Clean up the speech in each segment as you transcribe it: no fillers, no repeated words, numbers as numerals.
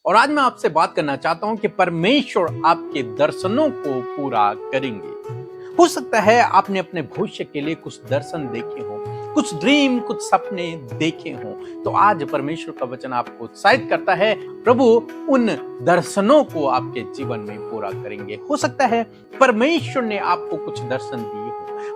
और आज मैं आपसे बात करना चाहता हूं कि परमेश्वर आपके दर्शनों को पूरा करेंगे। हो सकता है आपने अपने भविष्य के लिए कुछ दर्शन देखे हों, कुछ ड्रीम, कुछ सपने देखे हों, तो आज परमेश्वर का वचन आपको उत्साहित करता है, प्रभु उन दर्शनों को आपके जीवन में पूरा करेंगे। हो सकता है परमेश्वर ने आपको कुछ दर्शन दिए हो,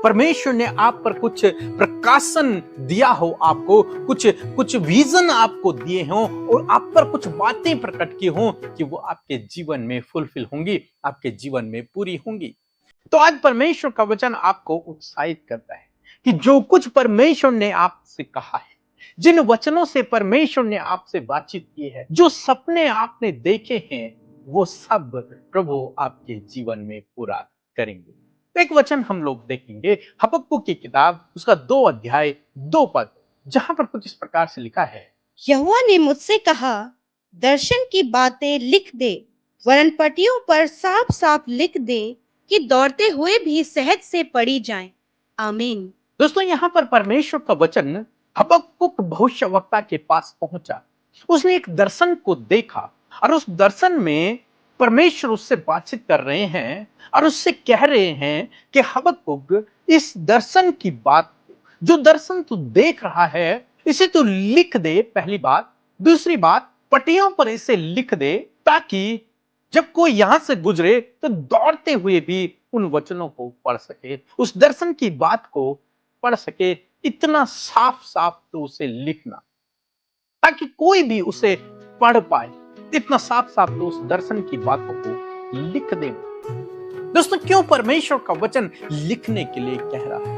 परमेश्वर ने आप पर कुछ प्रकाशन दिया हो, आपको कुछ विजन आपको दिए हों और आप पर कुछ बातें प्रकट की हों कि वो आपके जीवन में फुलफिल होंगी, आपके जीवन में पूरी होंगी। तो आज परमेश्वर का वचन आपको उत्साहित करता है कि जो कुछ परमेश्वर ने आपसे कहा है, जिन वचनों से परमेश्वर ने आपसे बातचीत की है, जो सपने आपने देखे हैं, वो सब प्रभु आपके जीवन में पूरा करेंगे। तो एक वचन हम लोग देखेंगे, हबक्कुक की किताब, उसका 2 अध्याय 2 पद, जहां पर कुछ इस प्रकार से लिखा है, यहोवा ने मुझसे कहा, दर्शन की बातें लिख दे, वरन पटियों पर साफ साफ लिख दे कि दौड़ते हुए भी सहज से पढ़ी जाएं। आमीन। दोस्तों यहाँ पर परमेश्वर का वचन हबक्कुक भविष्यवक्ता के पास पहुंचा। उसने एक दर्शन को देखा और उस दर्शन में परमेश्वर उससे बातचीत कर रहे हैं और उससे कह रहे हैं कि हबक्कुक, इस दर्शन की बात, जो दर्शन तू देख रहा है, इसे तू लिख दे। पहली बात। दूसरी बात, पटियों पर इसे लिख दे ताकि जब कोई यहां से गुजरे तो दौड़ते हुए भी उन वचनों को पढ़ सके, उस दर्शन की बात को पढ़ सके। इतना साफ साफ तो उसे लिखना ताकि कोई भी उसे पढ़ पाए। इतना साफ साफ तो उस दर्शन की बातों को लिख दे। दोस्तों, क्यों परमेश्वर का वचन लिखने के लिए कह रहा है?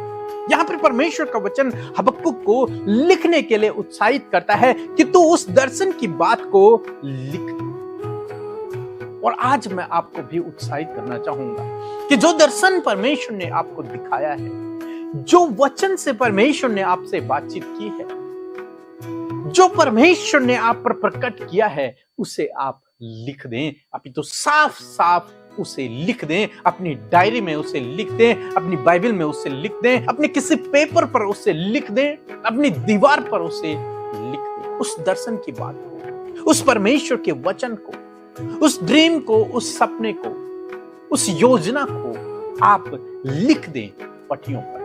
यहां पर परमेश्वर का वचन हबक्कुक को लिखने के लिए उत्साहित करता है कि तू उस दर्शन की बात को लिख। और आज मैं आपको भी उत्साहित करना चाहूंगा कि जो दर्शन परमेश्वर ने आपको दिखाया है, जो वचन से परमेश्वर ने आपसे बातचीत की है, जो परमेश्वर ने आप पर प्रकट किया है, उसे आप लिख दें। अभी तो साफ साफ उसे लिख दें, अपनी डायरी में उसे लिख दें, अपनी बाइबल में उसे लिख दें, अपने किसी पेपर पर उसे लिख दें, अपनी दीवार पर उसे लिख दें। उस दर्शन की बात को, उस परमेश्वर के वचन को, उस ड्रीम को, उस सपने को, उस योजना को आप लिख दें पटियों पर।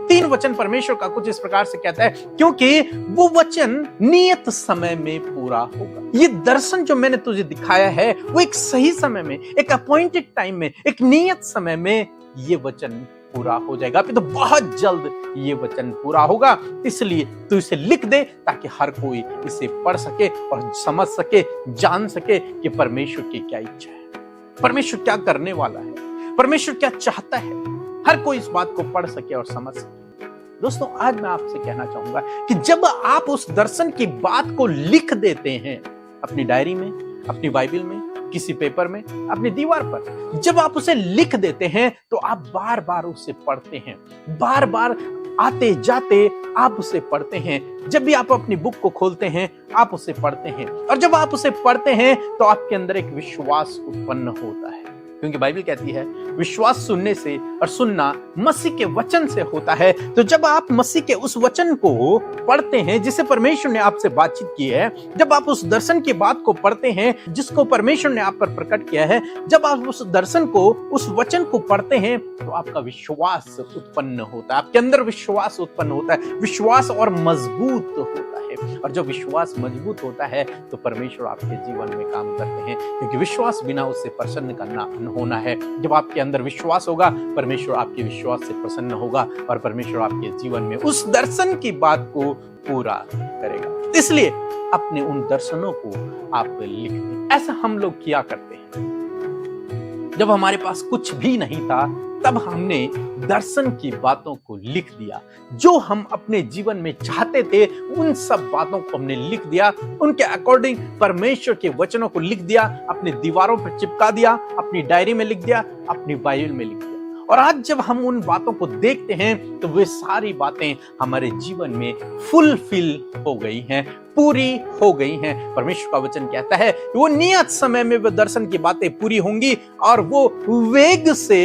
3 वचन परमेश्वर का कुछ इस प्रकार से कहता है, क्योंकि वो वचन नियत समय में पूरा होगा। ये दर्शन जो मैंने तुझे दिखाया है, वो एक सही समय में, एक अपॉइंटेड टाइम में, एक नियत समय में ये वचन पूरा हो जाएगा। अभी तो बहुत जल्द ये वचन पूरा होगा, इसलिए तू इसे लिख दे ताकि हर कोई इसे पढ़ सके और समझ सके, जान सके कि परमेश्वर की क्या इच्छा है, परमेश्वर क्या करने वाला है, परमेश्वर क्या चाहता है। हर कोई इस बात को पढ़ सके और समझ सके। दोस्तों, आज मैं आपसे कहना चाहूंगा कि जब आप उस दर्शन की बात को लिख देते हैं अपनी डायरी में, अपनी बाइबल में, किसी पेपर में, अपनी दीवार पर, जब आप उसे लिख देते हैं तो आप बार बार उसे पढ़ते हैं, बार बार आते जाते आप उसे पढ़ते हैं। जब भी आप अपनी बुक को खोलते हैं, आप उसे पढ़ते हैं, और जब आप उसे पढ़ते हैं तो आपके अंदर एक विश्वास उत्पन्न होता है, क्योंकि बाइबल कहती है विश्वास सुनने से और सुनना मसीह के वचन से होता है। तो जब आप मसीह के उस वचन को पढ़ते हैं जिसे परमेश्वर ने आपसे बातचीत की है, जब आप उस दर्शन की बात को पढ़ते हैं जिसको परमेश्वर ने आप पर प्रकट किया है, जब आप उस दर्शन को, उस वचन को पढ़ते हैं, तो आपका विश्वास उत्पन्न होता है, आपके अंदर विश्वास उत्पन्न होता है, विश्वास और मजबूत होता है। और जब विश्वास मजबूत होता है तो परमेश्वर आपके जीवन में काम करते हैं, क्योंकि विश्वास बिना उससे प्रसन्न करना होना है। जब आपके अंदर विश्वास होगा, परमेश्वर आपके विश्वास से प्रसन्न होगा और परमेश्वर आपके जीवन में उस दर्शन की बात को पूरा करेगा। इसलिए अपने उन दर्शनों को आप लिख दें। ऐसा हम लोग किया करते हैं। जब हमारे पास कुछ भी नहीं था, तब हमने दर्शन की बातों को लिख दिया। जो हम अपने जीवन में चाहते थे, उन सब बातों को हमने लिख दिया, उनके अकॉर्डिंग परमेश्वर के वचनों को लिख दिया, अपनी दीवारों पर चिपका दिया, अपनी डायरी में लिख दिया, अपनी बाइबल में लिख दिया। और आज जब हम उन बातों को देखते हैं तो वे सारी बातें हमारे जीवन में फुलफिल हो गई हैं, पूरी हो गई हैं। परमेश्वर का वचन कहता है कि वो नियत समय में वो दर्शन की बातें पूरी होंगी और वो वेग से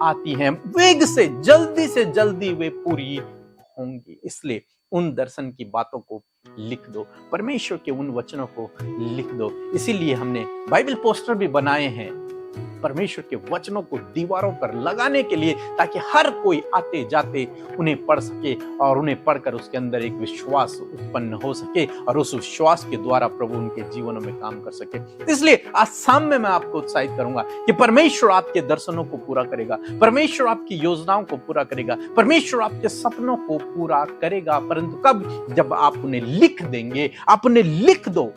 आती हैं, वेग से जल्दी वे पूरी होंगी। इसलिए उन दर्शन की बातों को लिख दो, परमेश्वर के उन वचनों को लिख दो। इसीलिए हमने बाइबल पोस्टर भी बनाए हैं परमेश्वर के वचनों को दीवारों पर लगाने के लिए, ताकि हर कोई आते जाते उन्हें पढ़ सके और उन्हें पढ़कर उसके अंदर एक विश्वास उत्पन्न हो सके और उस विश्वास के द्वारा प्रभु उनके जीवनों में काम कर सके। इसलिए आज शाम में मैं आपको उत्साहित करूंगा कि परमेश्वर आपके दर्शनों को पूरा करेगा, परमेश्वर आपकी योजनाओं को पूरा करेगा, परमेश्वर आपके सपनों को पूरा करेगा। परंतु कब? जब आप उन्हें लिख देंगे, आप उन्हें लिख दो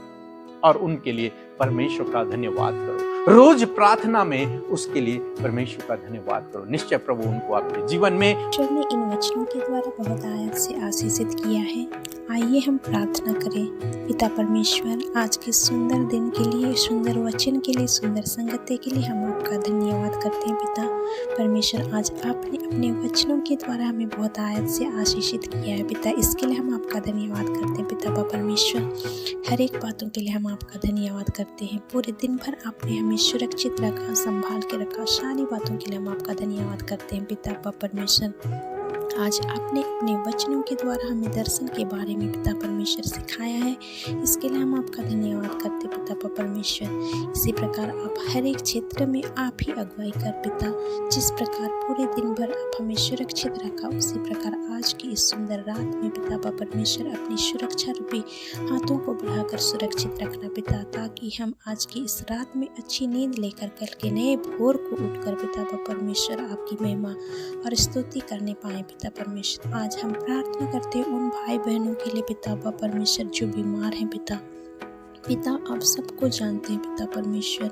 और उनके लिए परमेश्वर का धन्यवाद करो। रोज प्रार्थना में उसके लिए परमेश्वर का धन्यवाद करो। निश्चय प्रभु उनको आपके जीवन में ईश्वर ने इन वचनों के द्वारा बहुत आयत से आशीषित किया है। आइए हम प्रार्थना करें। पिता परमेश्वर, आज के सुंदर दिन के लिए, सुंदर वचन के लिए, सुंदर संगति के लिए हम आपका धन्यवाद करते हैं। पिता परमेश्वर, आज आपने अपने वचनों के द्वारा हमें बहुत आयत से आशीषित किया है। पिता, इसके लिए हम आपका धन्यवाद करते हैं। पिता परमेश्वर, हर एक बातों के लिए हम आपका धन्यवाद करते हैं। पूरे दिन भर आपने हमें सुरक्षित रखा, संभाल के रखा, सारी बातों के लिए हम आपका धन्यवाद करते हैं। पिता परमेश्वर, आज आपने अपने वचनों के द्वारा हमें दर्शन के बारे में पिता परमेश्वर सिखाया है, इसके लिए हम आपका धन्यवाद करते हैं। पिता परमेश्वर, इसी प्रकार आप हर एक क्षेत्र में आप ही अगुवाई कर पिता। जिस प्रकार पूरे दिन भर आप हमें सुरक्षित रखा, उसी प्रकार आज की इस सुंदर रात में पिता परमेश्वर अपनी सुरक्षा रूपी हाथों को बढ़ाकर सुरक्षित रखना पिता, ताकि हम आज की इस रात में अच्छी नींद लेकर कल के नए भोर को उठकर पिता परमेश्वर आपकी महिमा और स्तुति करने पाए। पिता परमेश्वर, आज हम प्रार्थना करते हैं उन भाई बहनों के लिए पिता परमेश्वर जो बीमार हैं। पिता आप सबको जानते हैं पिता परमेश्वर,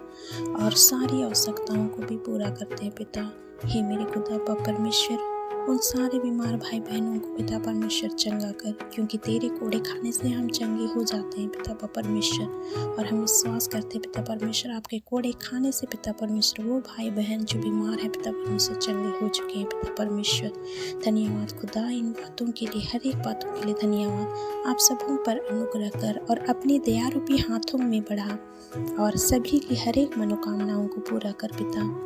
और सारी आवश्यकताओं को भी पूरा करते हैं पिता। हे मेरे खुदा परमेश्वर, उन सारे बीमार भाई बहनों को पिता परमेश्वर चंगा कर, क्योंकि तेरे कोड़े खाने से हम चंगे हो जाते हैं पिता परमेश्वर। और हम विश्वास करते हैं पिता परमेश्वर, आपके कोड़े खाने से पिता परमेश्वर वो भाई बहन जो बीमार है पिता परमेश्वर चंगे हो चुके हैं पिता परमेश्वर। धन्यवाद खुदा इन बातों के लिए, हर एक बातों के लिए धन्यवाद। आप सबों पर अनुग्रह कर और अपनी दया रूपी हाथों में बढ़ा और सभी की हर एक मनोकामनाओं को पूरा कर पिता।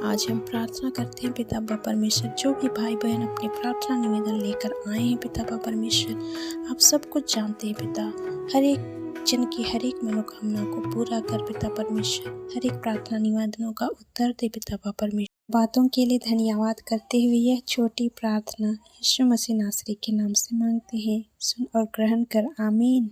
आज हम प्रार्थना करते हैं पिता परमेश्वर, जो भी भाई बहन अपने प्रार्थना निवेदन लेकर आए हैं पिता परमेश्वर, आप सब कुछ जानते हैं पिता। हर एक जन की हर एक मनोकामना को पूरा कर पिता परमेश्वर। हर एक प्रार्थना निवेदनों का उत्तर दे पिता परमेश्वर। बातों के लिए धन्यवाद करते हुए यह छोटी प्रार्थना यीशु मसीह नासरी के नाम से मांगते हैं, सुन और ग्रहण कर, आमीन।